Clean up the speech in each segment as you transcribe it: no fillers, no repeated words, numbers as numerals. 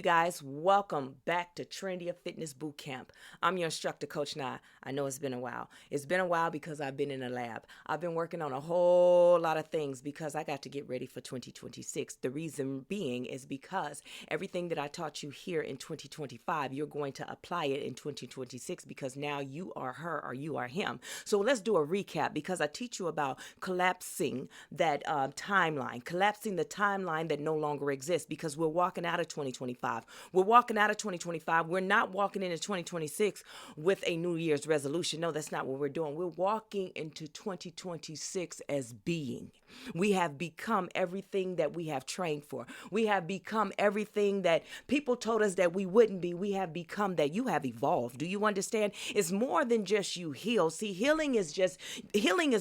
you guys. Welcome back to Trendier Fitness Boot Camp. I'm your instructor, Coach Nye. I know it's been a while. It's been a while because I've been in a lab. I've been working on a whole lot of things because I got to get ready for 2026. The reason being is because everything that I taught you here in 2025, you're going to apply it in 2026 because now you are her or you are him. So let's do a recap because I teach you about collapsing that timeline, collapsing the timeline that no longer exists because we're walking out of 2025. We're walking out of 2025. We're not walking into 2026 with a New Year's resolution. No, that's not what we're doing. We're walking into 2026 as being. We have become everything that we have trained for. We have become everything that people told us that we wouldn't be. We have become that. You have evolved. Do you understand? It's more than just you heal. See, healing is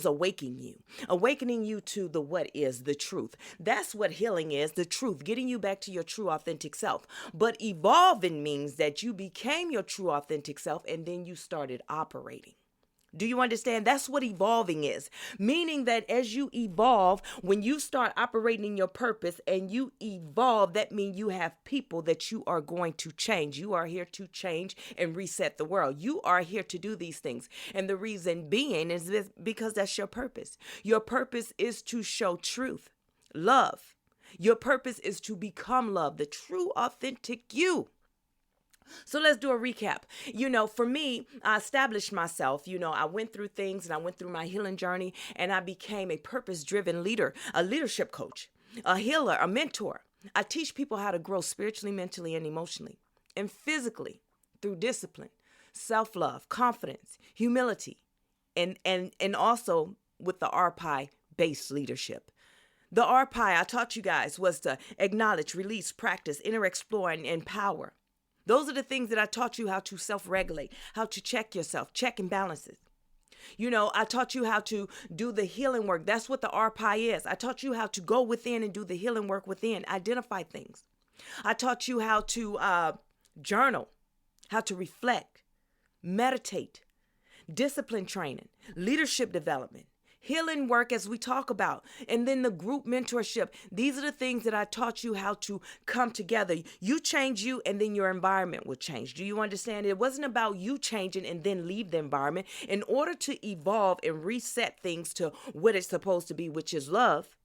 awakening you to the what is the truth. That's what healing is, the truth, getting you back to your true authentic self. But evolving means that you became your true authentic self and then you started operating. Do you understand? That's what evolving is. Meaning that as you evolve, when you start operating in your purpose and you evolve, that means you have people that you are going to change. You are here to change and reset the world. You are here to do these things. And the reason being is because that's your purpose. Your purpose is to show truth, love. Your purpose is to become love, the true, authentic you. So let's do a recap. For me, I established myself. I went through things and I went through my healing journey and I became a purpose-driven leader, a leadership coach, a healer, a mentor. I teach people how to grow spiritually, mentally, and emotionally, and physically through discipline, self-love, confidence, humility, and also with the RPI-based leadership. The RPI I taught you guys was to acknowledge, release, practice, inner explore, and empower. Those are the things that I taught you how to self-regulate, how to check yourself, check and balances. I taught you how to do the healing work. That's what the RPI is. I taught you how to go within and do the healing work within, identify things. I taught you how to journal, how to reflect, meditate, discipline training, leadership development, healing work as we talk about, and then the group mentorship. These are the things that I taught you how to come together. You change you and then your environment will change. Do you understand? It wasn't about you changing and then leave the environment. In order to evolve and reset things to what it's supposed to be, which is love,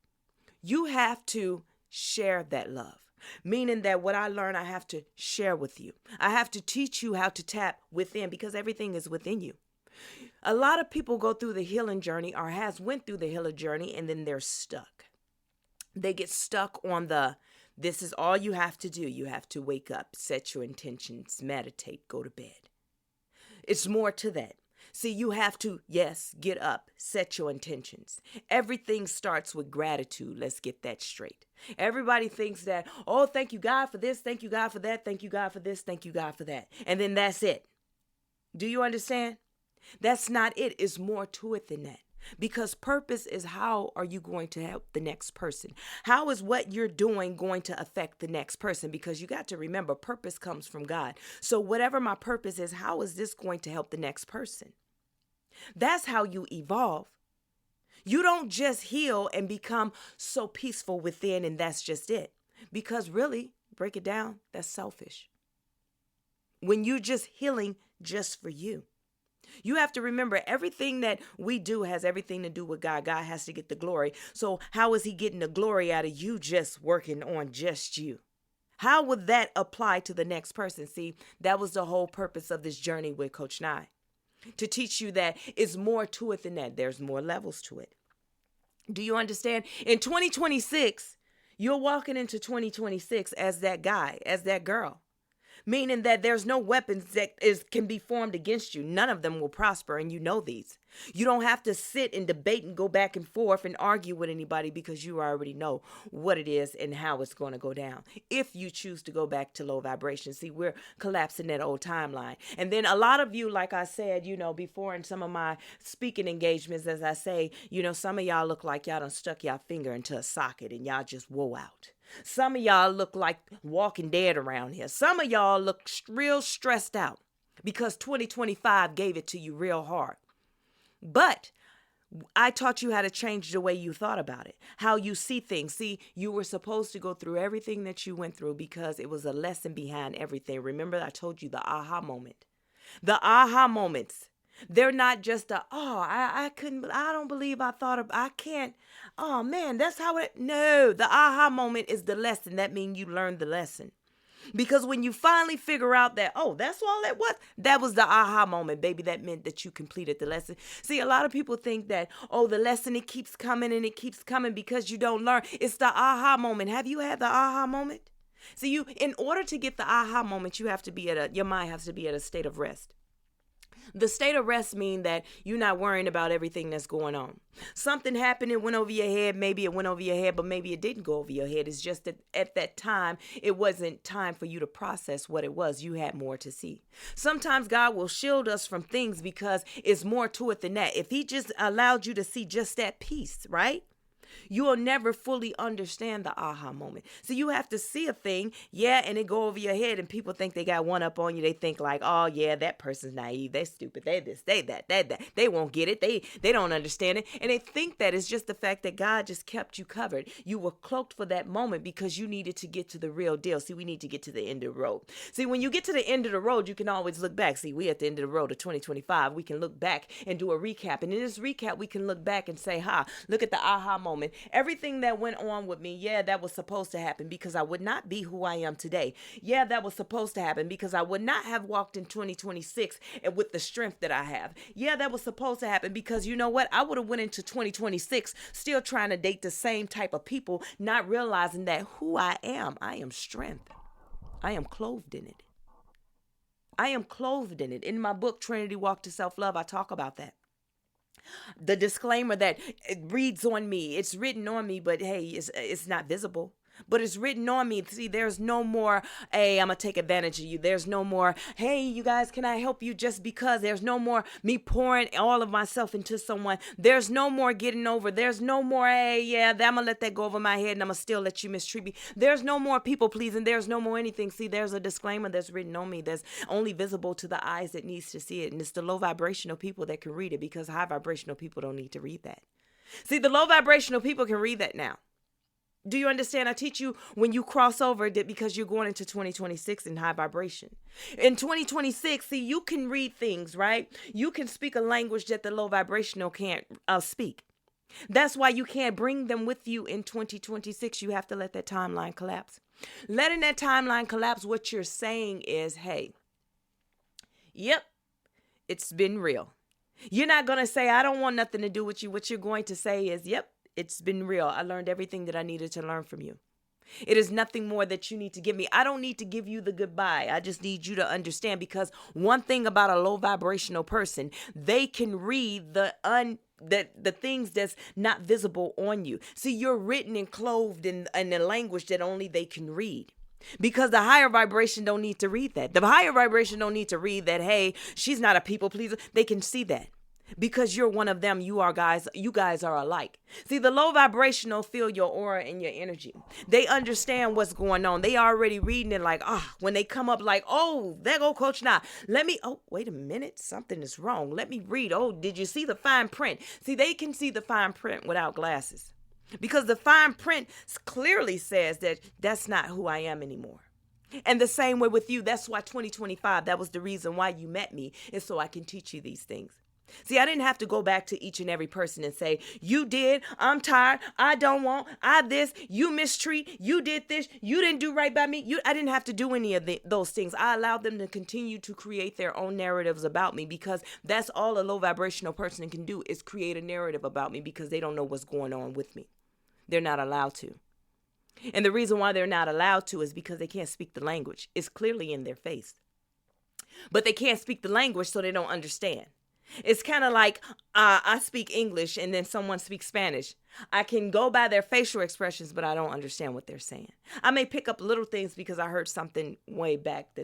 you have to share that love. Meaning that what I learn, I have to share with you. I have to teach you how to tap within because everything is within you. A lot of people go through the healing journey or went through the healing journey and then they're stuck. They get stuck on this is all you have to do. You have to wake up, set your intentions, meditate, go to bed. It's more to that. See, you have to, yes, get up, set your intentions. Everything starts with gratitude. Let's get that straight. Everybody thinks that, oh, thank you, God, for this. Thank you, God, for that. Thank you, God, for this. Thank you, God, for that. And then that's it. Do you understand? That's not it. It's more to it than that. Because purpose is how are you going to help the next person? How is what you're doing going to affect the next person? Because you got to remember, purpose comes from God. So whatever my purpose is, how is this going to help the next person? That's how you evolve. You don't just heal and become so peaceful within and that's just it. Because really, break it down, that's selfish. When you're just healing just for you. You have to remember everything that we do has everything to do with God. God has to get the glory. So how is he getting the glory out of you just working on just you? How would that apply to the next person? See, that was the whole purpose of this journey with Coach Nye. To teach you that it's more to it than that. There's more levels to it. Do you understand? In 2026, you're walking into 2026 as that guy, as that girl. Meaning that there's no weapons that can be formed against you. None of them will prosper, and you know these. You don't have to sit and debate and go back and forth and argue with anybody because you already know what it is and how it's going to go down. If you choose to go back to low vibration. See, we're collapsing that old timeline. And then a lot of you, like I said, before in some of my speaking engagements, as I say, some of y'all look like y'all done stuck y'all finger into a socket and y'all just wore out. Some of y'all look like walking dead around here. Some of y'all look real stressed out because 2025 gave it to you real hard. But I taught you how to change the way you thought about it, how you see things. See, you were supposed to go through everything that you went through because it was a lesson behind everything. Remember, I told you the aha moment. The aha moments. They're not just I don't believe I thought of, I can't, oh man, that's how it, no, the aha moment is the lesson. That means you learned the lesson. Because when you finally figure out that, oh, that's all that was the aha moment, baby. That meant that you completed the lesson. See, a lot of people think that, oh, the lesson, it keeps coming and it keeps coming because you don't learn. It's the aha moment. Have you had the aha moment? See, in order to get the aha moment, you have to be your mind has to be at a state of rest. The state of rest means that you're not worrying about everything that's going on. Something happened, it went over your head. Maybe it went over your head, but maybe it didn't go over your head. It's just that at that time, it wasn't time for you to process what it was. You had more to see. Sometimes God will shield us from things because it's more to it than that. If he just allowed you to see just that piece, right? You will never fully understand the aha moment. So you have to see a thing, and it go over your head, and people think they got one up on you. They think like, oh yeah, that person's naive, they stupid, they this, they that, they won't get it, they don't understand it, and they think that it's just the fact that God just kept you covered. You were cloaked for that moment because you needed to get to the real deal. See, we need to get to the end of the road. See, when you get to the end of the road, you can always look back. See, we at the end of the road of 2025. We can look back and do a recap, and in this recap, we can look back and say, look at the aha moment. Everything that went on with me, that was supposed to happen because I would not be who I am today. That was supposed to happen because I would not have walked in 2026 and with the strength that I have. That was supposed to happen because you know what? I would have went into 2026 still trying to date the same type of people, not realizing that who I am strength. I am clothed in it. I am clothed in it. In my book, Trinity Walk to Self-Love, I talk about that. The disclaimer that it reads on me, it's written on me, but hey, it's not visible. But it's written on me. See, there's no more, hey, I'm going to take advantage of you. There's no more, hey, you guys, can I help you just because? There's no more me pouring all of myself into someone. There's no more getting over. There's no more, hey, I'm going to let that go over my head and I'm going to still let you mistreat me. There's no more people pleasing. There's no more anything. See, there's a disclaimer that's written on me that's only visible to the eyes that needs to see it. And it's the low vibrational people that can read it because high vibrational people don't need to read that. See, the low vibrational people can read that now. Do you understand? I teach you when you cross over that because you're going into 2026 in high vibration. In 2026, see, you can read things, right? You can speak a language that the low vibrational can't speak. That's why you can't bring them with you in 2026. You have to let that timeline collapse. Letting that timeline collapse, what you're saying is, hey, yep, it's been real. You're not going to say, I don't want nothing to do with you. What you're going to say is, yep, it's been real. I learned everything that I needed to learn from you. It is nothing more that you need to give me. I don't need to give you the goodbye. I just need you to understand, because one thing about a low vibrational person, they can read the things that's not visible on you. See, you're written and clothed in a language that only they can read. Because the higher vibration don't need to read that. The higher vibration don't need to read that, hey, she's not a people pleaser. They can see that. Because you're one of them, you guys are alike. See, the low vibrational feel your aura and your energy. They understand what's going on. They already reading it like, when they come up like, oh, there go Coach Nah. Wait a minute, something is wrong. Let me read. Oh, did you see the fine print? See, they can see the fine print without glasses. Because the fine print clearly says that that's not who I am anymore. And the same way with you. That's why 2025, that was the reason why you met me, is so I can teach you these things. See, I didn't have to go back to each and every person and say, you did, I'm tired, I don't want, I this, you mistreat, you did this, you didn't do right by me. I didn't have to do any of those things. I allowed them to continue to create their own narratives about me, because that's all a low vibrational person can do, is create a narrative about me, because they don't know what's going on with me. They're not allowed to. And the reason why they're not allowed to is because they can't speak the language. It's clearly in their face. But they can't speak the language, so they don't understand. It's kind of like I speak English and then someone speaks Spanish. I can go by their facial expressions, but I don't understand what they're saying. I may pick up little things because I heard something way back,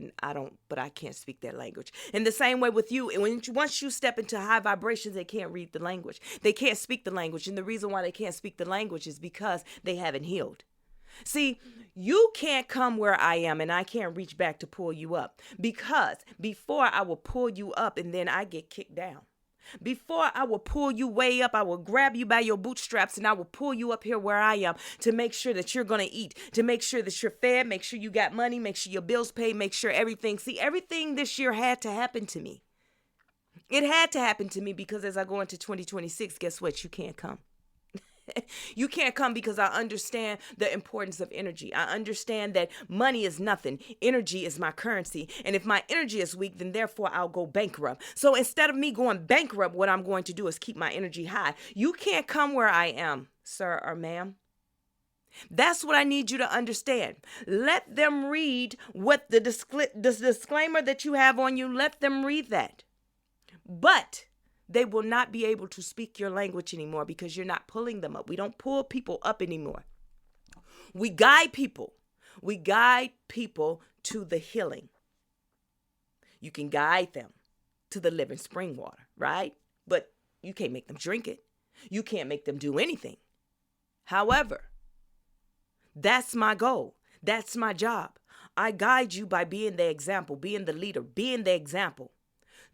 but I can't speak their language. In the same way with you, once you step into high vibrations, they can't read the language. They can't speak the language. And the reason why they can't speak the language is because they haven't healed. See, you can't come where I am and I can't reach back to pull you up, because before I will pull you up and then I get kicked down. Before I will pull you way up, I will grab you by your bootstraps and I will pull you up here where I am to make sure that you're going to eat, to make sure that you're fed, make sure you got money, make sure your bills paid, make sure everything. See, everything this year had to happen to me. It had to happen to me because as I go into 2026, guess what? You can't come. You can't come because I understand the importance of energy. I understand that money is nothing. Energy is my currency. And if my energy is weak, then therefore I'll go bankrupt. So instead of me going bankrupt, what I'm going to do is keep my energy high. You can't come where I am, sir or ma'am. That's what I need you to understand. Let them read what the disclaimer that you have on you, let them read that. But they will not be able to speak your language anymore because you're not pulling them up. We don't pull people up anymore. We guide people. We guide people to the healing. You can guide them to the living spring water, right? But you can't make them drink it. You can't make them do anything. However, that's my goal. That's my job. I guide you by being the example, being the leader, being the example.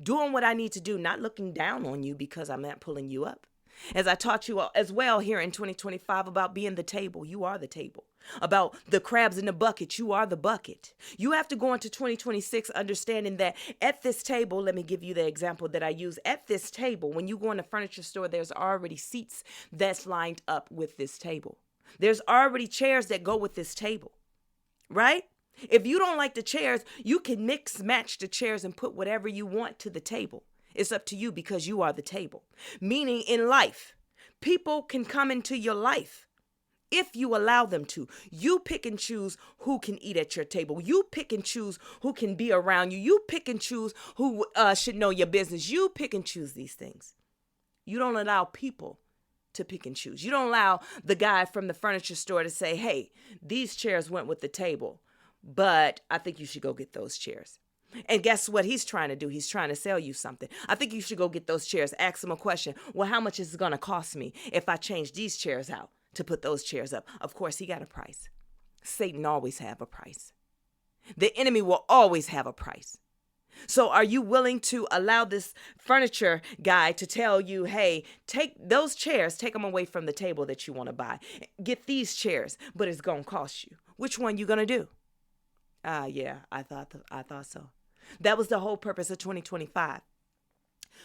Doing what I need to do, not looking down on you because I'm not pulling you up. As I taught you as well here in 2025 about being the table, you are the table. About the crabs in the bucket, you are the bucket. You have to go into 2026 understanding that at this table, let me give you the example that I use. At this table, when you go in a furniture store, there's already seats that's lined up with this table. There's already chairs that go with this table, right? If you don't like the chairs, you can mix match the chairs and put whatever you want to the table. It's up to you because you are the table. Meaning in life, people can come into your life if you allow them to. You pick and choose who can eat at your table. You pick and choose who can be around you. You pick and choose who should know your business. You pick and choose these things. You don't allow people to pick and choose. You don't allow the guy from the furniture store to say, hey, these chairs went with the table, but I think you should go get those chairs. And guess what he's trying to do? He's trying to sell you something. I think you should go get those chairs. Ask him a question. Well, how much is it going to cost me if I change these chairs out to put those chairs up? Of course, he got a price. Satan always have a price. The enemy will always have a price. So are you willing to allow this furniture guy to tell you, hey, take those chairs, take them away from the table that you want to buy. Get these chairs, but it's going to cost you. Which one you going to do? Yeah, I thought so. That was the whole purpose of 2025.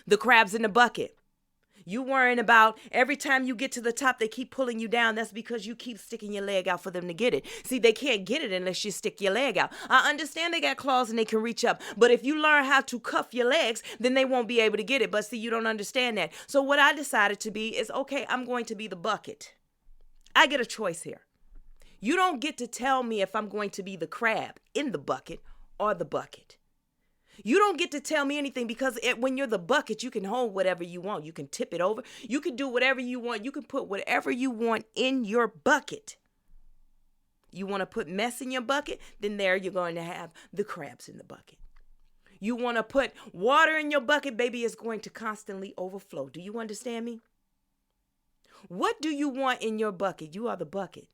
The crabs in the bucket. You worrying about every time you get to the top, they keep pulling you down. That's because you keep sticking your leg out for them to get it. See, they can't get it unless you stick your leg out. I understand they got claws and they can reach up. But if you learn how to cuff your legs, then they won't be able to get it. But see, you don't understand that. So what I decided to be is, okay, I'm going to be the bucket. I get a choice here. You don't get to tell me if I'm going to be the crab in the bucket or the bucket. You don't get to tell me anything because when you're the bucket, you can hold whatever you want. You can tip it over. You can do whatever you want. You can put whatever you want in your bucket. You want to put mess in your bucket? Then there you're going to have the crabs in the bucket. You want to put water in your bucket? Baby, it's going to constantly overflow. Do you understand me? What do you want in your bucket? You are the bucket.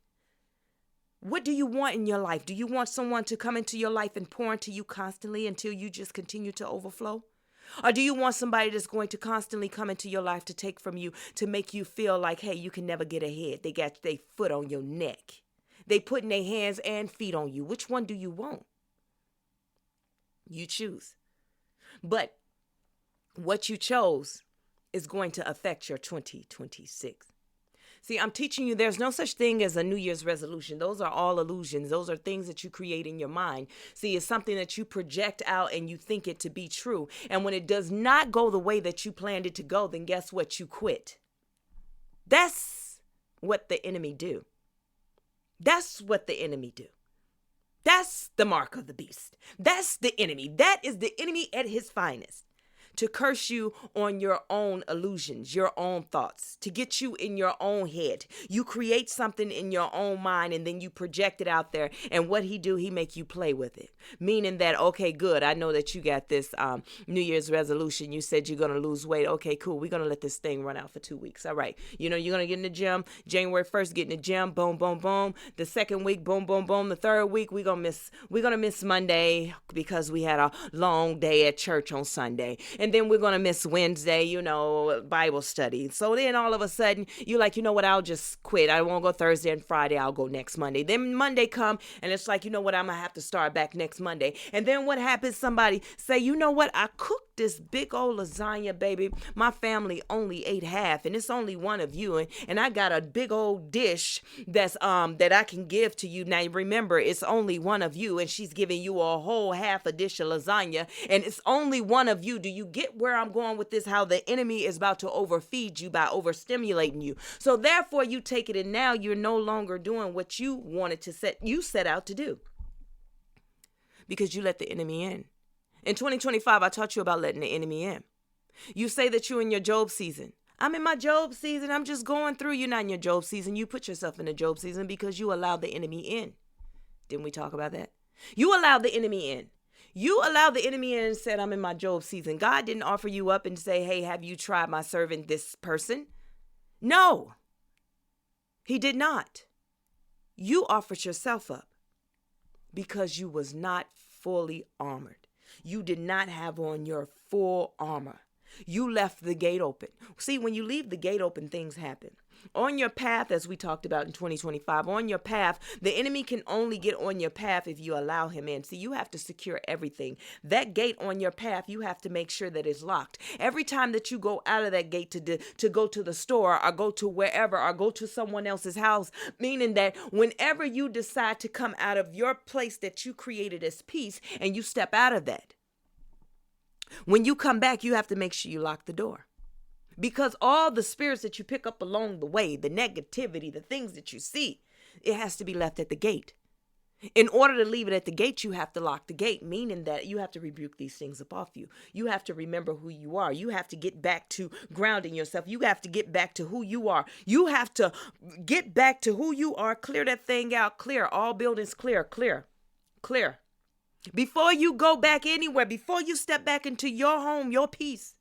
What do you want in your life? Do you want someone to come into your life and pour into you constantly until you just continue to overflow? Or do you want somebody that's going to constantly come into your life to take from you to make you feel like, hey, you can never get ahead? They got their foot on your neck. They putting their hands and feet on you. Which one do you want? You choose. But what you chose is going to affect your 2026. See, I'm teaching you there's no such thing as a New Year's resolution. Those are all illusions. Those are things that you create in your mind. See, it's something that you project out and you think it to be true. And when it does not go the way that you planned it to go, then guess what? You quit. That's what the enemy do. That's what the enemy do. That's the mark of the beast. That's the enemy. That is the enemy at his finest. To curse you on your own illusions, your own thoughts, to get you in your own head. You create something in your own mind and then you project it out there. And what he do, he make you play with it. Meaning that, okay, good. I know that you got this New Year's resolution. You said you're going to lose weight. Okay, cool. We're going to let this thing run out for 2 weeks. All right. You know, you're going to get in the gym. January 1st, get in the gym. Boom, boom, boom. The second week, boom, boom, boom. The third week, we're going to miss Monday because we had a long day at church on Sunday. And then we're going to miss Wednesday, Bible study. So then all of a sudden you're like, you know what, I'll just quit. I won't go Thursday and Friday. I'll go next Monday. Then Monday come and it's like, you know what, I'm going to have to start back next Monday. And then what happens? Somebody say, you know what, I cooked this big old lasagna, baby. My family only ate half and it's only one of you. And I got a big old dish that's that I can give to you. Now remember, it's only one of you and she's giving you a whole half a dish of lasagna and it's only one of you. Do you get where I'm going with this? How the enemy is about to overfeed you by overstimulating you. So therefore you take it and now you're no longer doing what you wanted to set out to do because you let the enemy in. In 2025, I taught you about letting the enemy in. You say that you're in your Job season. I'm in my Job season. I'm just going through. You're not in your Job season. You put yourself in a Job season because you allowed the enemy in. Didn't we talk about that? You allowed the enemy in. You allowed the enemy in and said, I'm in my Job season. God didn't offer you up and say, hey, have you tried my servant, this person? No, he did not. You offered yourself up because you was not fully armored. You did not have on your full armor. You left the gate open. See, when you leave the gate open, things happen. On your path, as we talked about in 2025, on your path, the enemy can only get on your path if you allow him in. See, you have to secure everything. That gate on your path, you have to make sure that it's locked. Every time that you go out of that gate to go to the store or go to wherever or go to someone else's house, meaning that whenever you decide to come out of your place that you created as peace and you step out of that, when you come back, you have to make sure you lock the door. Because all the spirits that you pick up along the way, the negativity, the things that you see, it has to be left at the gate. In order to leave it at the gate, you have to lock the gate, meaning that you have to rebuke these things up off you. You have to remember who you are. You have to get back to grounding yourself. You have to get back to who you are. You have to get back to who you are. Clear that thing out. Clear. All buildings clear. Before you go back anywhere, before you step back into your home, your peace,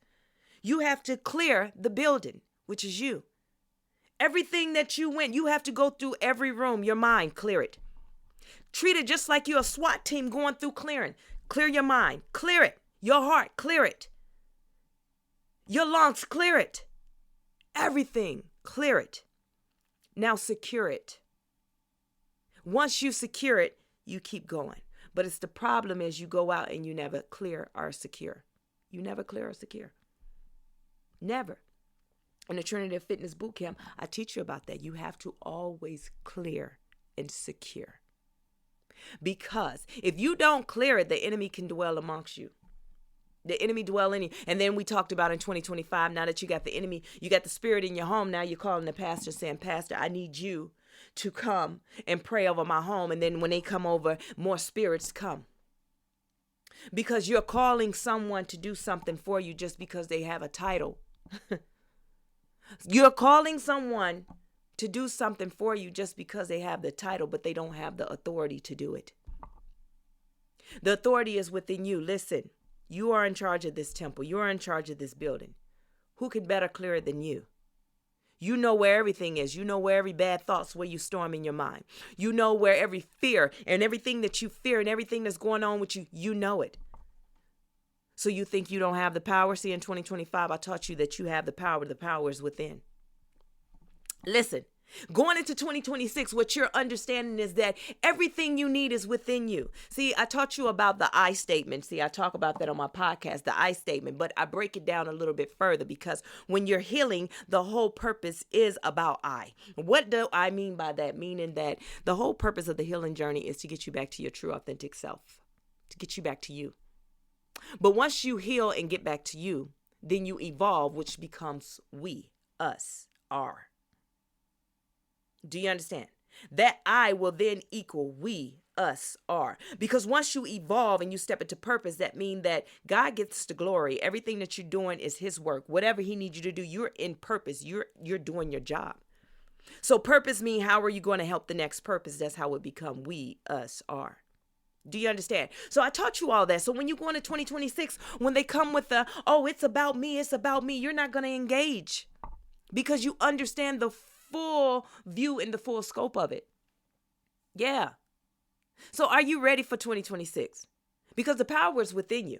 you have to clear the building, which is you. Everything that you went, you have to go through every room, your mind, clear it. Treat it just like you're a SWAT team going through clearing. Clear your mind, clear it. Your heart, clear it. Your lungs, clear it. Everything, clear it. Now secure it. Once you secure it, you keep going. But it's the problem is you go out and you never clear or secure. You never clear or secure. Never. In the Trinity Fitness Bootcamp, I teach you about that. You have to always clear and secure. Because if you don't clear it, the enemy can dwell amongst you. The enemy dwell in you. And then we talked about in 2025, now that you got the enemy, you got the spirit in your home, now you're calling the pastor saying, Pastor, I need you to come and pray over my home. And then when they come over, more spirits come. Because you're calling someone to do something for you just because they have a title. You're calling someone to do something for you just because they have the title, but they don't have the authority to do it. The authority is within you. Listen, you are in charge of this temple. You are in charge of this building. Who can better clear it than you? You know where everything is. You know where every bad thoughts where you storm in your mind. You know where every fear and everything that you fear and everything that's going on with you, you know it. So you think you don't have the power? See, in 2025, I taught you that you have the power. The power is within. Listen, going into 2026, what you're understanding is that everything you need is within you. See, I taught you about the I statement. See, I talk about that on my podcast, the I statement, but I break it down a little bit further because when you're healing, the whole purpose is about I. What do I mean by that? Meaning that the whole purpose of the healing journey is to get you back to your true, authentic self, to get you back to you. But once you heal and get back to you, then you evolve, which becomes we, us, are. Do you understand? That I will then equal we, us, are. Because once you evolve and you step into purpose, that means that God gets the glory. Everything that you're doing is his work. Whatever he needs you to do, you're in purpose. You're doing your job. So purpose means how are you going to help the next purpose? That's how it become we, us, are. Do you understand? So I taught you all that. So when you go into 2026, when they come with the, oh, it's about me, you're not going to engage because you understand the full view and the full scope of it. Yeah. So are you ready for 2026? Because the power is within you.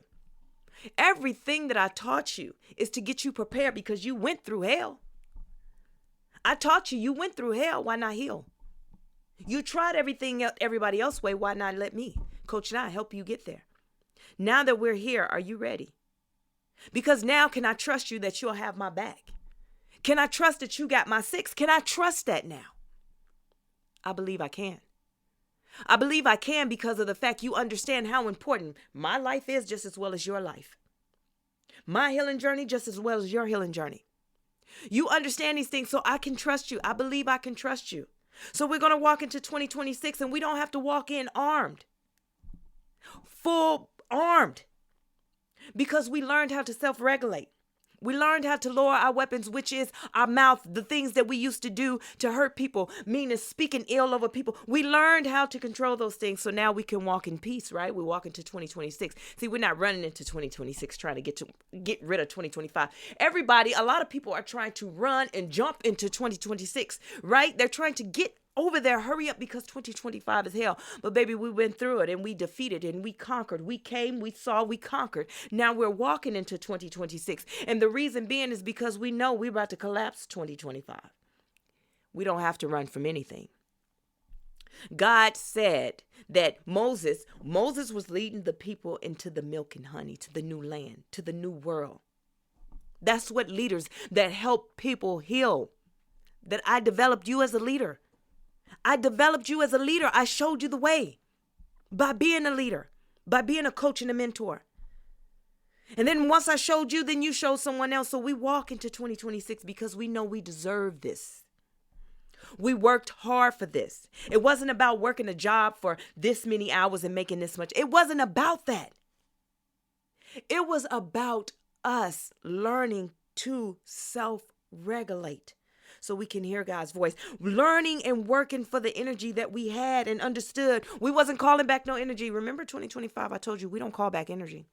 Everything that I taught you is to get you prepared because you went through hell. I taught you went through hell. Why not heal? You tried everything everybody else's way. Why not let me, Coach Nye, help you get there? Now that we're here, are you ready? Because now can I trust you that you'll have my back? Can I trust that you got my six? Can I trust that now? I believe I can. I believe I can because of the fact you understand how important my life is just as well as your life. My healing journey just as well as your healing journey. You understand these things, so I can trust you. I believe I can trust you. So we're going to walk into 2026 and we don't have to walk in armed. Full armed. Because we learned how to self-regulate. We learned how to lower our weapons, which is our mouth, the things that we used to do to hurt people, meaning speaking ill over people. We learned how to control those things. So now we can walk in peace, right? We walk into 2026. See, we're not running into 2026 trying to get rid of 2025. Everybody, a lot of people are trying to run and jump into 2026, right? They're trying to get over there, hurry up because 2025 is hell. But baby, we went through it and we defeated and we conquered. We came, we saw, we conquered. Now we're walking into 2026. And the reason being is because we know we're about to collapse 2025. We don't have to run from anything. God said that Moses was leading the people into the milk and honey, to the new land, to the new world. That's what leaders that help people heal. That I developed you as a leader. I developed you as a leader. I showed you the way by being a leader, by being a coach and a mentor. And then once I showed you, then you showed someone else. So we walk into 2026 because we know we deserve this. We worked hard for this. It wasn't about working a job for this many hours and making this much. It wasn't about that. It was about us learning to self-regulate. So we can hear God's voice, learning and working for the energy that we had and understood. We wasn't calling back no energy. Remember 2025, I told you we don't call back energy.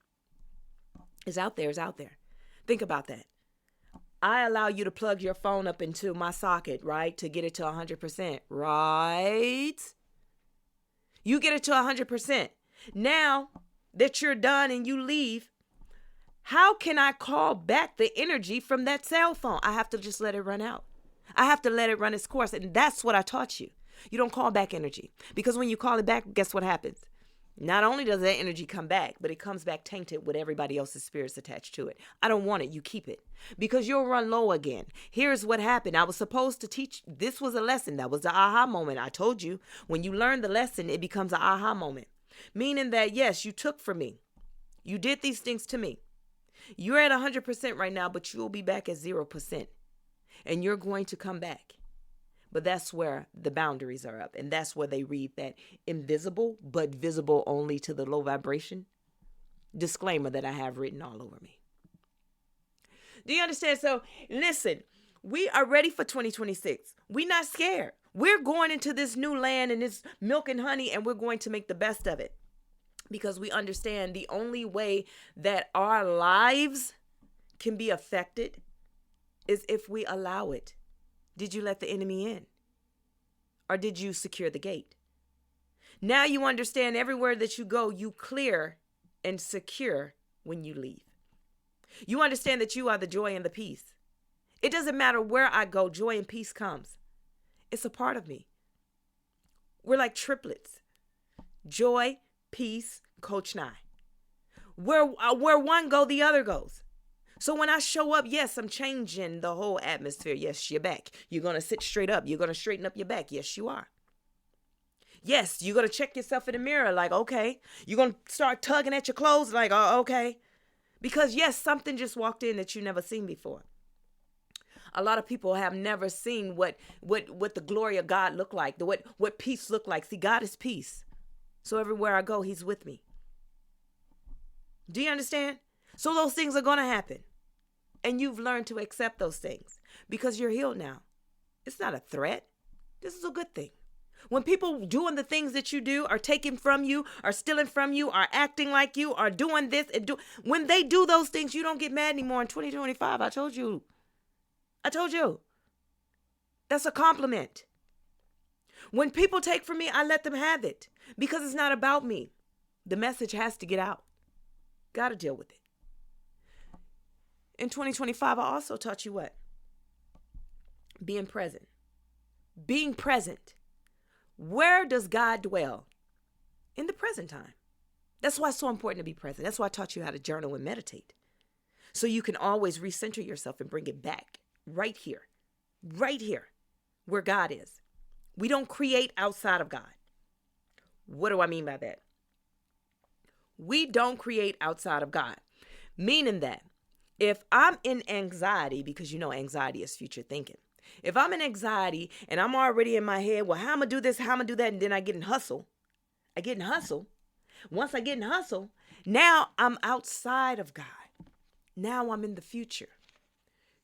It's out there, it's out there. Think about that. I allow you to plug your phone up into my socket, right? To get it to 100%, right? You get it to 100%. Now that you're done and you leave, how can I call back the energy from that cell phone? I have to just let it run out. I have to let it run its course. And that's what I taught you. You don't call back energy. Because when you call it back, guess what happens? Not only does that energy come back, but it comes back tainted with everybody else's spirits attached to it. I don't want it. You keep it. Because you'll run low again. Here's what happened. I was supposed to teach. This was a lesson. That was the aha moment. I told you. When you learn the lesson, it becomes an aha moment. Meaning that, yes, you took from me. You did these things to me. You're at 100% right now, but you'll be back at 0%. And you're going to come back. But that's where the boundaries are up. And that's where they read that invisible, but visible only to the low vibration disclaimer that I have written all over me. Do you understand? So listen, we are ready for 2026. We're not scared. We're going into this new land and this milk and honey, and we're going to make the best of it. Because we understand the only way that our lives can be affected is if we allow it. Did you let the enemy in? Or did you secure the gate? Now you understand everywhere that you go, you clear and secure when you leave. You understand that you are the joy and the peace. It doesn't matter where I go, joy and peace comes. It's a part of me. We're like triplets. Joy, peace, Coach Nye. Where one go, the other goes. So when I show up, yes, I'm changing the whole atmosphere. Yes, you're back. You're going to sit straight up. You're going to straighten up your back. Yes, you are. Yes, you're going to check yourself in the mirror like, okay. You're going to start tugging at your clothes like, oh, okay. Because, yes, something just walked in that you never seen before. A lot of people have never seen what the glory of God look like, what peace look like. See, God is peace. So everywhere I go, he's with me. Do you understand? So those things are going to happen. And you've learned to accept those things because you're healed now. It's not a threat. This is a good thing. When people doing the things that you do, are taking from you, are stealing from you, are acting like you, are doing this and when they do those things, you don't get mad anymore in 2025. I told you. That's a compliment. When people take from me, I let them have it. Because it's not about me. The message has to get out. Got to deal with it. In 2025, I also taught you what? Being present. Being present. Where does God dwell? In the present time. That's why it's so important to be present. That's why I taught you how to journal and meditate. So you can always recenter yourself and bring it back right here, where God is. We don't create outside of God. What do I mean by that? We don't create outside of God. Meaning that if I'm in anxiety, because you know anxiety is future thinking. If I'm in anxiety and I'm already in my head, well, how I'm going to do this, how I'm going to do that, and then I get in hustle. Once I get in hustle, now I'm outside of God. Now I'm in the future,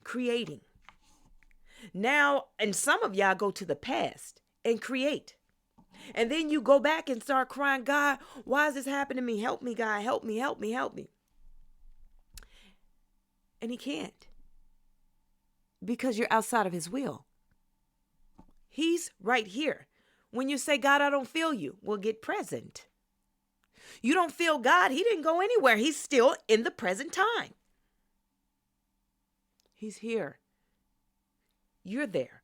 creating. Now, and some of y'all go to the past and create. And then you go back and start crying, God, why is this happening to me? Help me, God, help me, help me, help me. And he can't. Because you're outside of his will. He's right here. When you say, God, I don't feel you, well, get present. You don't feel God. He didn't go anywhere. He's still in the present time. He's here. You're there.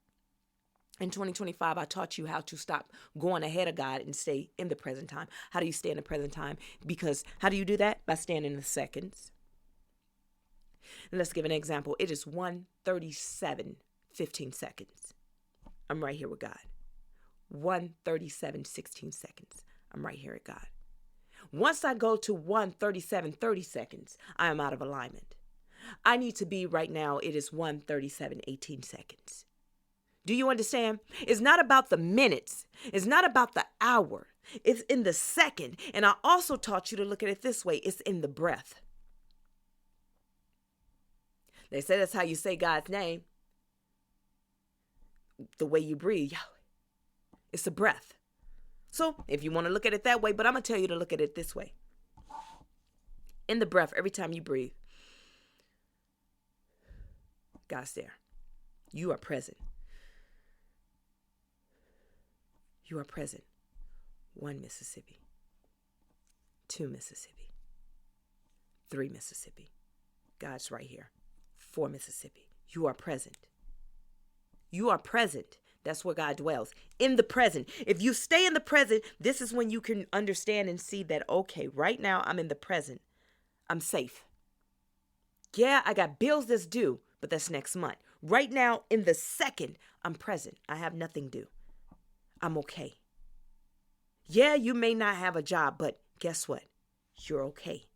In 2025, I taught you how to stop going ahead of God and stay in the present time. How do you stay in the present time? Because how do you do that? By staying in the seconds. And let's give an example. It is 1:37, 15 seconds. I'm right here with God. 1:37, 16 seconds. I'm right here at God. Once I go to 1:37, 30 seconds, I am out of alignment. I need to be right now. It is 1:37, 18 seconds. Do you understand? It's not about the minutes. It's not about the hour. It's in the second. And I also taught you to look at it this way. It's in the breath. They say that's how you say God's name. The way you breathe. It's a breath. So if you want to look at it that way, but I'm going to tell you to look at it this way. In the breath, every time you breathe, God's there. You are present. You are present. 1 Mississippi. 2 Mississippi. 3 Mississippi. God's right here. 4 Mississippi. You are present. You are present. That's where God dwells. In the present. If you stay in the present, this is when you can understand and see that, okay, right now I'm in the present. I'm safe. Yeah, I got bills that's due, but that's next month. Right now, in the second, I'm present. I have nothing due. I'm okay. Yeah, you may not have a job, but guess what? You're okay.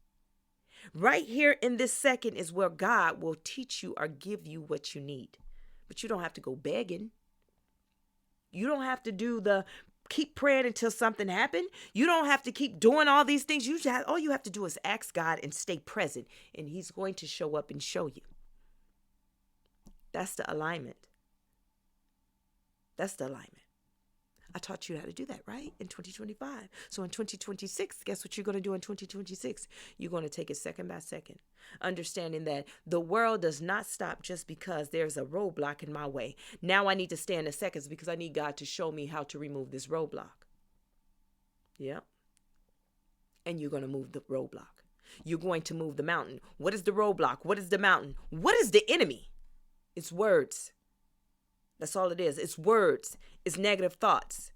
Right here in this second is where God will teach you or give you what you need. But you don't have to go begging. You don't have to do the keep praying until something happens. You don't have to keep doing all these things. All you have to do is ask God and stay present, and he's going to show up and show you. That's the alignment. That's the alignment. I taught you how to do that, right? In 2025. So in 2026, guess what you're going to do in 2026? You're going to take it second by second, understanding that the world does not stop just because there's a roadblock in my way. Now I need to stay in the seconds because I need God to show me how to remove this roadblock. Yep. And you're going to move the roadblock. You're going to move the mountain. What is the roadblock? What is the mountain? What is the enemy? It's words. That's all it is. It's words. It's negative thoughts.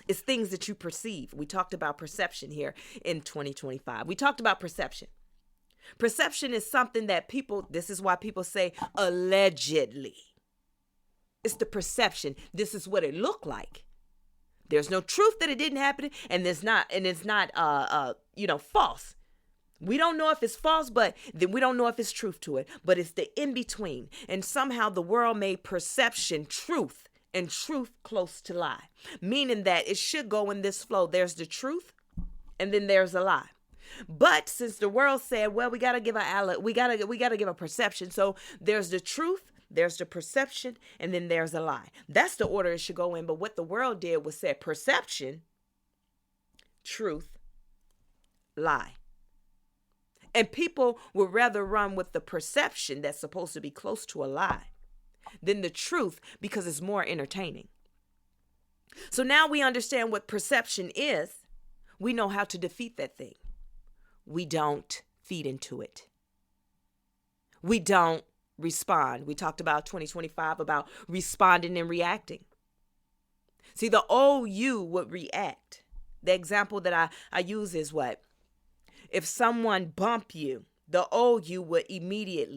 It's things that you perceive. We talked about perception here in 2025. We talked about perception. Perception is something that this is why people say allegedly. It's the perception. This is what it looked like. There's no truth that it didn't happen, and it's not false. We don't know if it's false, but then we don't know if it's truth to it. But it's the in-between. And somehow the world made perception truth and truth close to lie. Meaning that it should go in this flow. There's the truth and then there's a lie. But since the world said, well, we gotta give a perception. So there's the truth, there's the perception, and then there's a lie. That's the order it should go in. But what the world did was say perception, truth, lie. And people would rather run with the perception that's supposed to be close to a lie than the truth because it's more entertaining. So now we understand what perception is. We know how to defeat that thing. We don't feed into it. We don't respond. We talked about 2025 about responding and reacting. See, the old you would react. The example that I use is what? If someone bump you, the old you would immediate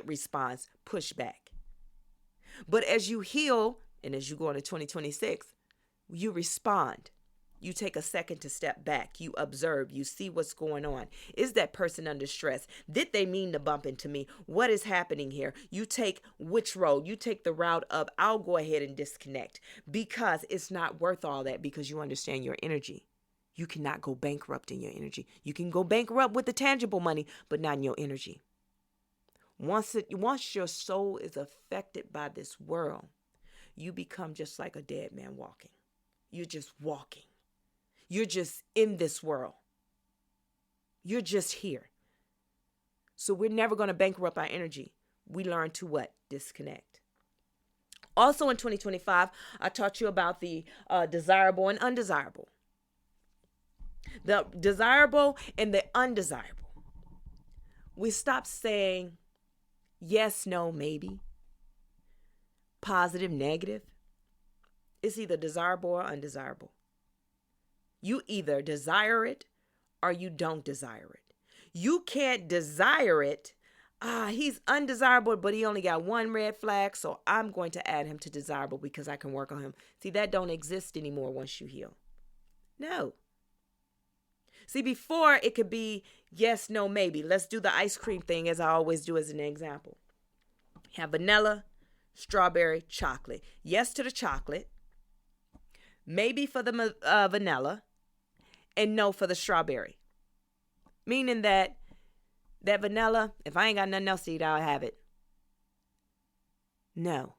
response, push back. But as you heal and as you go into 2026, you respond. You take a second to step back. You observe. You see what's going on. Is that person under stress? Did they mean to bump into me? What is happening here? You take which road? You take the route of, I'll go ahead and disconnect because it's not worth all that because you understand your energy. You cannot go bankrupt in your energy. You can go bankrupt with the tangible money, but not in your energy. Once your soul is affected by this world, you become just like a dead man walking. You're just walking. You're just in this world. You're just here. So we're never going to bankrupt our energy. We learn to what? Disconnect. Also in 2025, I taught you about the desirable and undesirable. The desirable and the undesirable. We stop saying yes, no, maybe. Positive, negative. It's either desirable or undesirable. You either desire it or you don't desire it. You can't desire it. He's undesirable, but he only got one red flag, so I'm going to add him to desirable because I can work on him. See, that don't exist anymore once you heal. No. See, before it could be yes, no, maybe. Let's do the ice cream thing as I always do as an example. Have vanilla, strawberry, chocolate. Yes to the chocolate. Maybe for the vanilla. And no for the strawberry. Meaning that vanilla, if I ain't got nothing else to eat, I'll have it. No.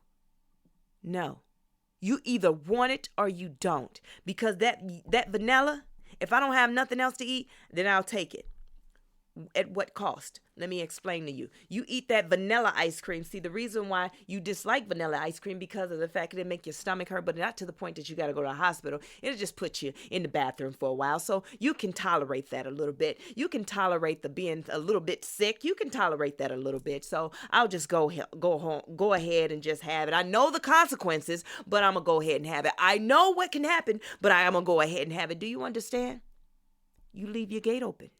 You either want it or you don't. Because that vanilla, if I don't have nothing else to eat, then I'll take it. At what cost? Let me explain to you. You eat that vanilla ice cream. See, the reason why you dislike vanilla ice cream because of the fact that it make your stomach hurt, but not to the point that you got to go to the hospital. It'll just put you in the bathroom for a while. So you can tolerate that a little bit. You can tolerate the being a little bit sick. You can tolerate that a little bit. So I'll just go ahead and just have it. I know the consequences, but I'm going to go ahead and have it. I know what can happen, but I'm going to go ahead and have it. Do you understand? You leave your gate open.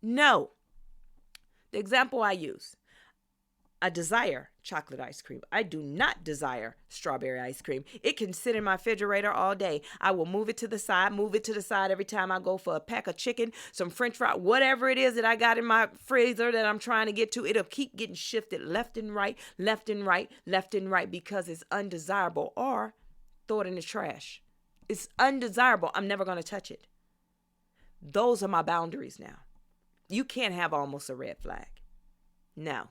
No. The example I use, I desire chocolate ice cream. I do not desire strawberry ice cream. It can sit in my refrigerator all day. I will move it to the side every time I go for a pack of chicken, some French fry, whatever it is that I got in my freezer that I'm trying to get to. It'll keep getting shifted left and right because it's undesirable, or throw it in the trash. It's undesirable. I'm never going to touch it. Those are my boundaries now. You can't have almost a red flag. No.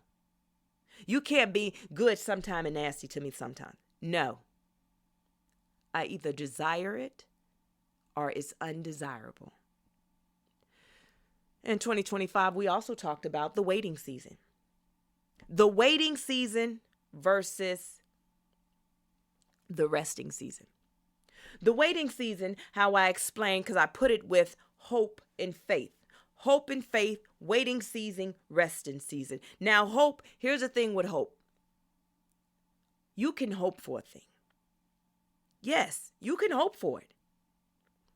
You can't be good sometime and nasty to me sometime. No. I either desire it or it's undesirable. In 2025, we also talked about the waiting season. The waiting season versus the resting season. The waiting season, how I explained, because I put it with hope and faith. Hope and faith, waiting season, resting season. Now, hope, here's the thing with hope. You can hope for a thing. Yes, you can hope for it.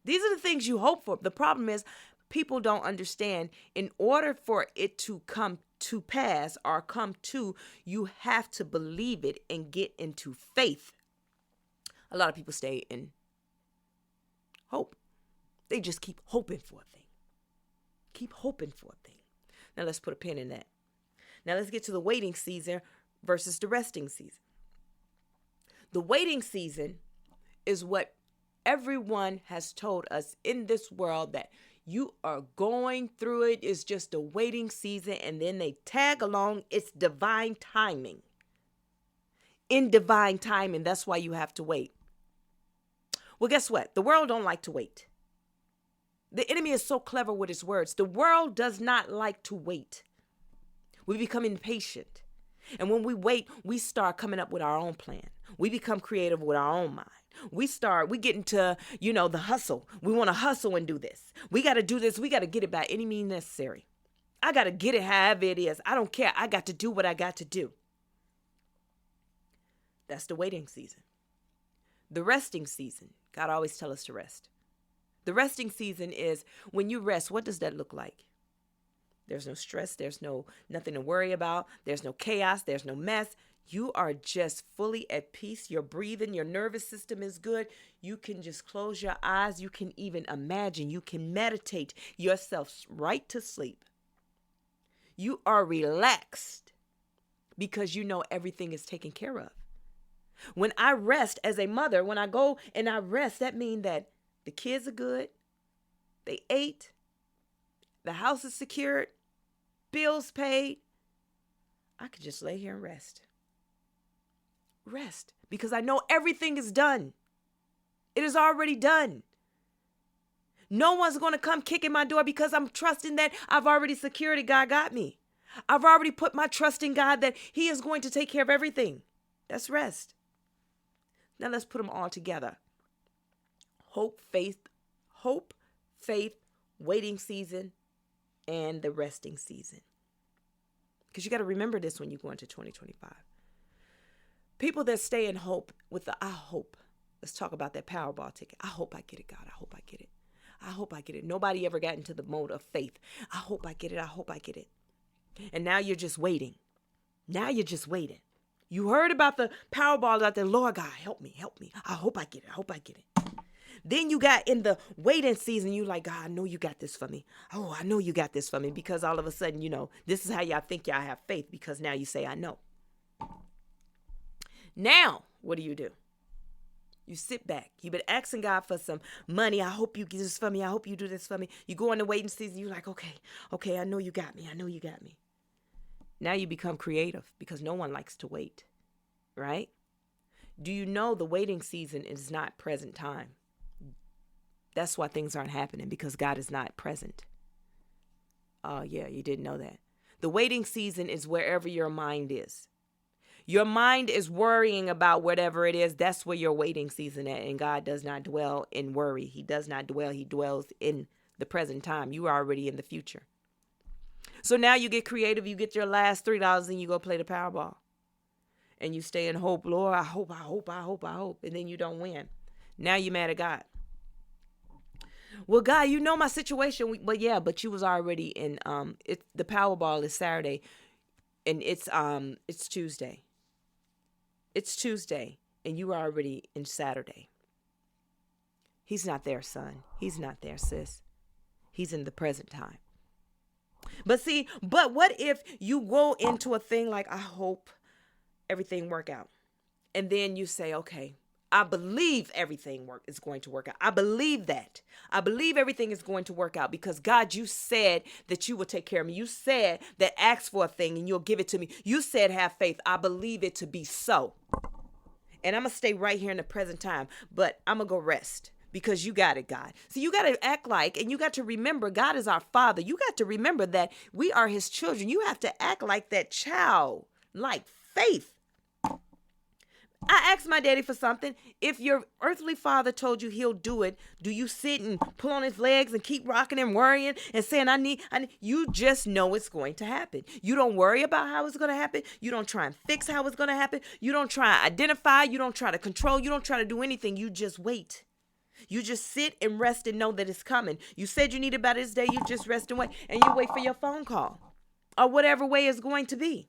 These are the things you hope for. The problem is people don't understand. In order for it to come to pass or come to, you have to believe it and get into faith. A lot of people stay in hope. They just keep hoping for a thing. Keep hoping for a thing. Now let's put a pin in that. Now let's get to the waiting season versus the resting season. The waiting season is what everyone has told us in this world, that you are going through it. It's just a waiting season, and then they tag along. It's divine timing. In divine timing, that's why you have to wait. Well, guess what? The world don't like to wait. The enemy is so clever with his words. The world does not like to wait. We become impatient. And when we wait, we start coming up with our own plan. We become creative with our own mind. We get into, the hustle. We want to hustle and do this. We got to do this. We got to get it by any means necessary. I got to get it however it is. I don't care. I got to do what I got to do. That's the waiting season. The resting season. God always tells us to rest. The resting season is when you rest. What does that look like? There's no stress. There's nothing to worry about. There's no chaos. There's no mess. You are just fully at peace. You're breathing. Your nervous system is good. You can just close your eyes. You can even imagine. You can meditate yourself right to sleep. You are relaxed because you know everything is taken care of. When I rest as a mother, when I go and I rest, that means that the kids are good. They ate. The house is secured. Bills paid. I could just lay here and rest. Rest. Because I know everything is done. It is already done. No one's going to come kicking my door because I'm trusting that I've already secured it. God got me. I've already put my trust in God that He is going to take care of everything. That's rest. Now let's put them all together. Hope, faith, waiting season, and the resting season. Because you got to remember this when you go into 2025. People that stay in hope with the I hope. Let's talk about that Powerball ticket. I hope I get it, God. I hope I get it. I hope I get it. Nobody ever got into the mode of faith. I hope I get it. I hope I get it. And now you're just waiting. Now you're just waiting. You heard about the Powerball out there. Lord God, help me, help me. I hope I get it. I hope I get it. Then you got in the waiting season. You like, God, I know you got this for me. Oh, I know you got this for me. Because all of a sudden, this is how y'all think y'all have faith. Because now you say, I know. Now, what do? You sit back. You've been asking God for some money. I hope you do this for me. I hope you do this for me. You go in the waiting season. You're like, okay, I know you got me. I know you got me. Now you become creative because no one likes to wait, right? Do you know the waiting season is not present time? That's why things aren't happening, because God is not present. Oh, yeah, you didn't know that. The waiting season is wherever your mind is. Your mind is worrying about whatever it is. That's where your waiting season at. And God does not dwell in worry. He does not dwell. He dwells in the present time. You are already in the future. So now you get creative. You get your last $3 and you go play the Powerball. And you stay in hope. Lord, I hope. And then you don't win. Now you're mad at God. Well, God, you know my situation. But you was already in, the Powerball is Saturday. And it's Tuesday. It's Tuesday. And you are already in Saturday. He's not there, son. He's not there, sis. He's in the present time. But what if you go into a thing like, I hope everything work out. And then you say, okay, I believe everything is going to work out. I believe that. I believe everything is going to work out because God, you said that you will take care of me. You said that ask for a thing and you'll give it to me. You said have faith. I believe it to be so. And I'm going to stay right here in the present time, but I'm going to go rest. Because you got it, God. So you got to act like, and you got to remember, God is our Father. You got to remember that we are His children. You have to act like that child, like faith. I asked my daddy for something. If your earthly father told you he'll do it, do you sit and pull on his legs and keep rocking and worrying and saying, I need, you just know it's going to happen. You don't worry about how it's going to happen. You don't try and fix how it's going to happen. You don't try and identify. You don't try to control. You don't try to do anything. You just wait. You just sit and rest and know that it's coming. You said you need it by this day. You just rest and wait. And you wait for your phone call or whatever way it's going to be.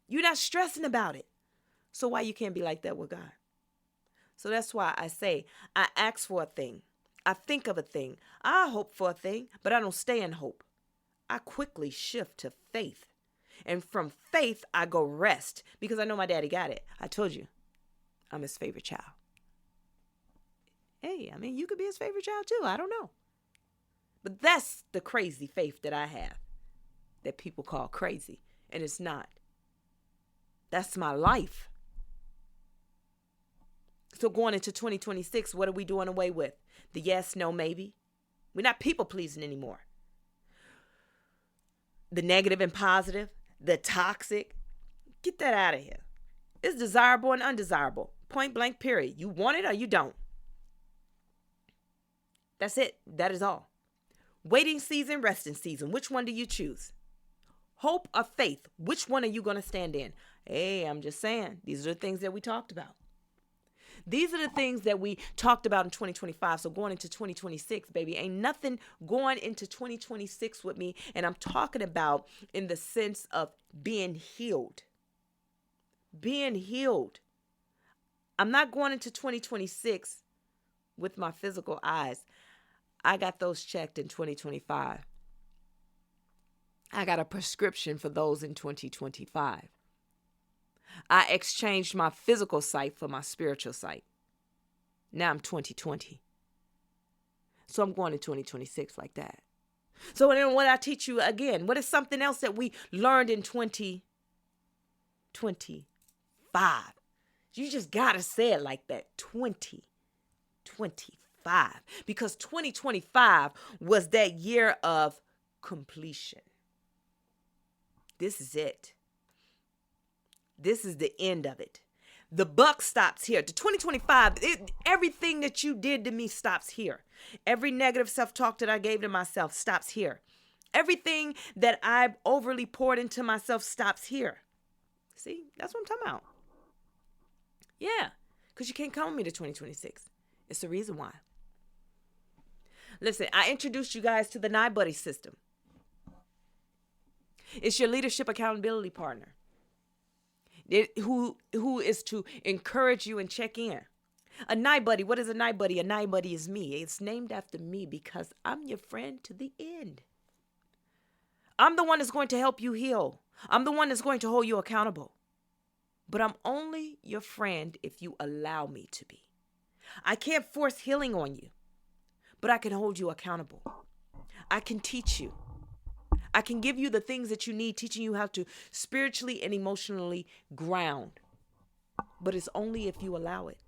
You're not stressing about it. So why you can't be like that with God? So that's why I say I ask for a thing. I think of a thing. I hope for a thing, but I don't stay in hope. I quickly shift to faith. And from faith, I go rest because I know my daddy got it. I told you I'm his favorite child. Hey, you could be his favorite child too. I don't know. But that's the crazy faith that I have that people call crazy. And it's not. That's my life. So going into 2026, what are we doing away with? The yes, no, maybe. We're not people pleasing anymore. The negative and positive, the toxic. Get that out of here. It's desirable and undesirable. Point blank, period. You want it or you don't. That's it. That is all. Waiting season, resting season. Which one do you choose? Hope or faith? Which one are you going to stand in? Hey, I'm just saying, these are the things that we talked about. These are the things that we talked about in 2025. So going into 2026, baby, ain't nothing going into 2026 with me. And I'm talking about in the sense of being healed. Being healed. I'm not going into 2026 with my physical eyes. I got those checked in 2025. I got a prescription for those in 2025. I exchanged my physical sight for my spiritual sight. Now I'm 2020. So I'm going to 2026 like that. So then what I teach you again, what is something else that we learned in 2025? You just got to say it like that, 2025. Because 2025 was that year of completion. This is it. This is the end of it. The buck stops here. To 2025, everything that you did to me stops here. Every negative self-talk that I gave to myself stops here. Everything that I overly poured into myself stops here. See, that's what I'm talking about. Yeah, because you can't count me to 2026. It's the reason why. Listen, I introduced you guys to the Nye Buddy system. It's your leadership accountability partner. Who is to encourage you and check in. A Nye Buddy. What is a Nye Buddy? A Nye Buddy is me. It's named after me because I'm your friend to the end. I'm the one that's going to help you heal. I'm the one that's going to hold you accountable. But I'm only your friend if you allow me to be. I can't force healing on you, but I can hold you accountable. I can teach you. I can give you the things that you need, teaching you how to spiritually and emotionally ground. But it's only if you allow it.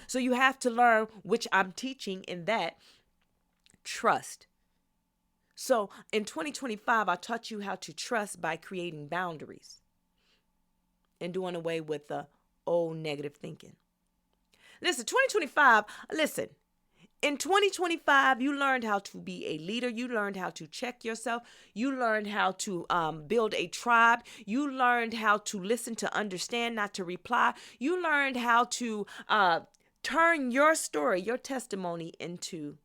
So you have to learn, which I'm teaching in that, trust. So in 2025, I taught you how to trust by creating boundaries and doing away with the old negative thinking. Listen, 2025, in 2025, you learned how to be a leader. You learned how to check yourself. You learned how to build a tribe. You learned how to listen to understand, not to reply. You learned how to turn your story, your testimony into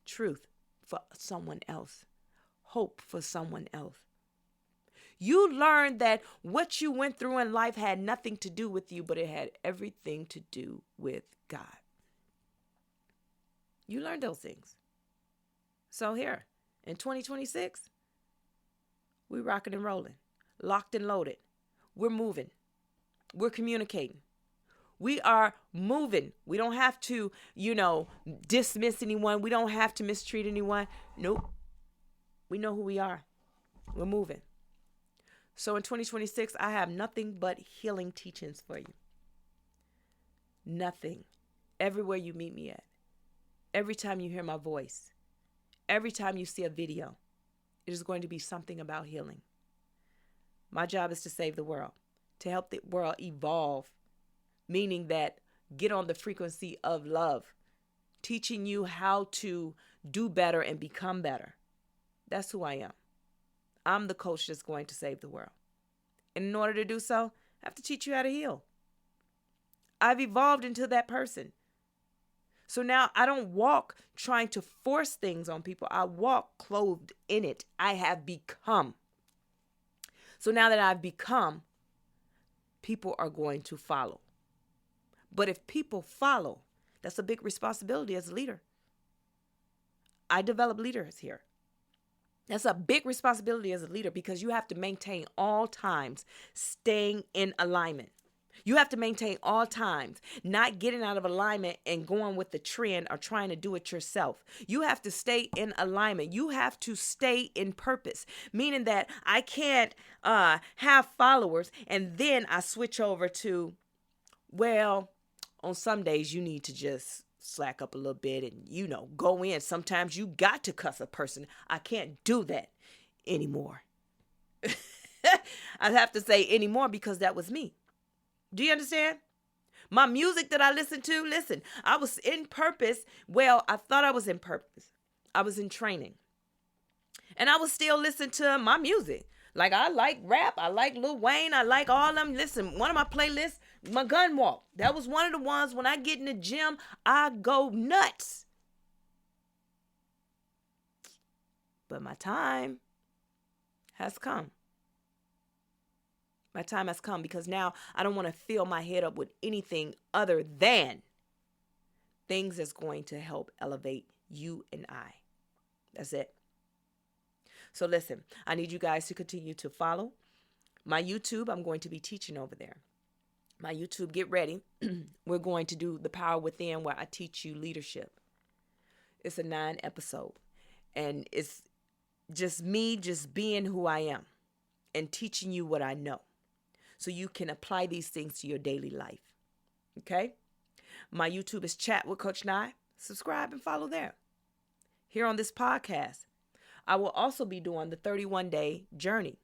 truth for someone else, hope for someone else. You learned that what you went through in life had nothing to do with you, but it had everything to do with God. You learned those things. So here, in 2026, we're rocking and rolling, locked and loaded. We're moving. We're communicating. We are moving. We don't have to, dismiss anyone. We don't have to mistreat anyone. Nope. We know who we are. We're moving. So in 2026, I have nothing but healing teachings for you. Nothing. Everywhere you meet me at. Every time you hear my voice, every time you see a video, it is going to be something about healing. My job is to save the world, to help the world evolve, meaning that get on the frequency of love, teaching you how to do better and become better. That's who I am. I'm the coach that's going to save the world. And in order to do so, I have to teach you how to heal. I've evolved into that person. So now I don't walk trying to force things on people. I walk clothed in it. I have become. So now that I've become, people are going to follow. But if people follow, that's a big responsibility as a leader. I develop leaders here. That's a big responsibility as a leader because you have to maintain all times staying in alignment. You have to maintain all times, not getting out of alignment and going with the trend or trying to do it yourself. You have to stay in alignment. You have to stay in purpose, meaning that I can't have followers and then I switch over to, well, on some days you need to just slack up a little bit and, go in. Sometimes you got to cuss a person. I can't do that anymore. I have to say anymore because that was me. Do you understand? My music that I listen to, I was in purpose. Well, I thought I was in purpose. I was in training. And I would still listen to my music. Like, I like rap. I like Lil Wayne. I like all them. Listen, one of my playlists, my Gun Walk. That was one of the ones when I get in the gym, I go nuts. But my time has come. My time has come because now I don't want to fill my head up with anything other than things that's going to help elevate you and I. That's it. So listen, I need you guys to continue to follow my YouTube. I'm going to be teaching over there. My YouTube, get ready. We're going to do The Power Within, where I teach you leadership. It's a 9-episode. And it's just me just being who I am and teaching you what I know so you can apply these things to your daily life. Okay? My YouTube is Chat with Coach Nye. Subscribe and follow there. Here on this podcast, I will also be doing the 31-day journey,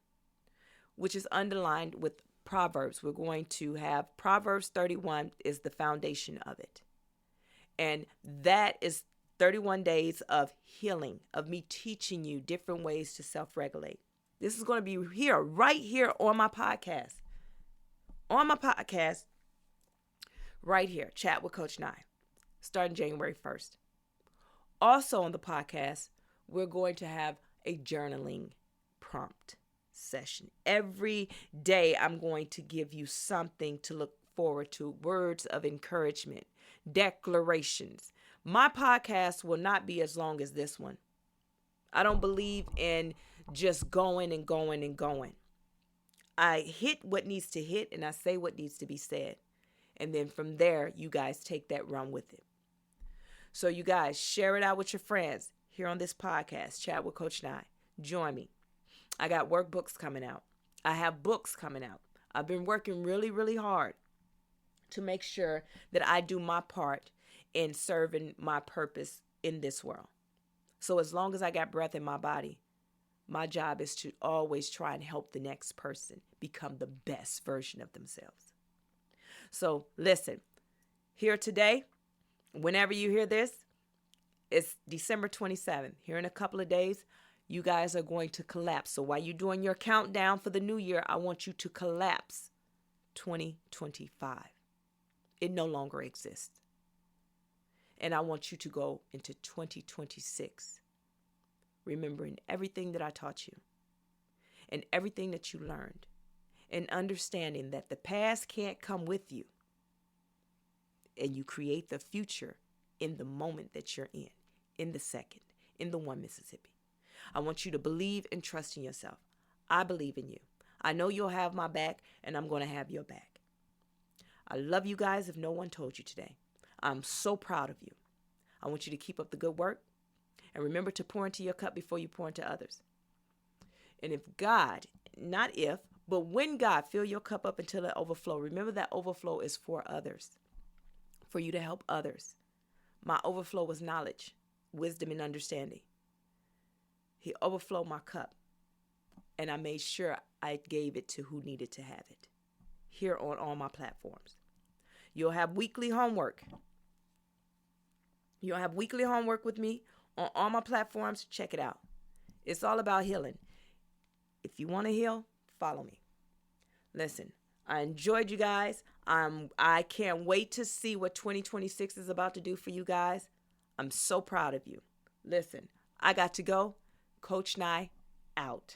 which is underlined with Proverbs. We're going to have Proverbs 31 is the foundation of it. And that is 31 days of healing, of me teaching you different ways to self-regulate. This is going to be here, right here on my podcast. On my podcast, right here, Chat with Coach Nye, starting January 1st. Also on the podcast, we're going to have a journaling prompt session. Every day, I'm going to give you something to look forward to, words of encouragement, declarations. My podcast will not be as long as this one. I don't believe in just going and going and going. I hit what needs to hit and I say what needs to be said. And then from there, you guys take that, run with it. So you guys share it out with your friends here on this podcast, Chat with Coach Nye. Join me. I got workbooks coming out. I have books coming out. I've been working really, really hard to make sure that I do my part in serving my purpose in this world. So as long as I got breath in my body, my job is to always try and help the next person become the best version of themselves. So listen, here today, whenever you hear this, it's December 27th. Here in a couple of days, you guys are going to collapse. So while you're doing your countdown for the new year, I want you to collapse 2025. It no longer exists. And I want you to go into 2026, remembering everything that I taught you and everything that you learned, and understanding that the past can't come with you, and you create the future in the moment that you're in the second, in the one Mississippi. I want you to believe and trust in yourself. I believe in you. I know you'll have my back, and I'm going to have your back. I love you guys if no one told you today. I'm so proud of you. I want you to keep up the good work, and remember to pour into your cup before you pour into others. And if God, not if, but when God fill your cup up until it overflow, remember that overflow is for others, for you to help others. My overflow was knowledge, wisdom, and understanding. He overflowed my cup, and I made sure I gave it to who needed to have it here on all my platforms. You'll have weekly homework. You'll have weekly homework with me on all my platforms. Check it out. It's all about healing. If you want to heal, follow me. Listen, I enjoyed you guys. I can't wait to see what 2026 is about to do for you guys. I'm so proud of you. Listen, I got to go. Coach Nye out.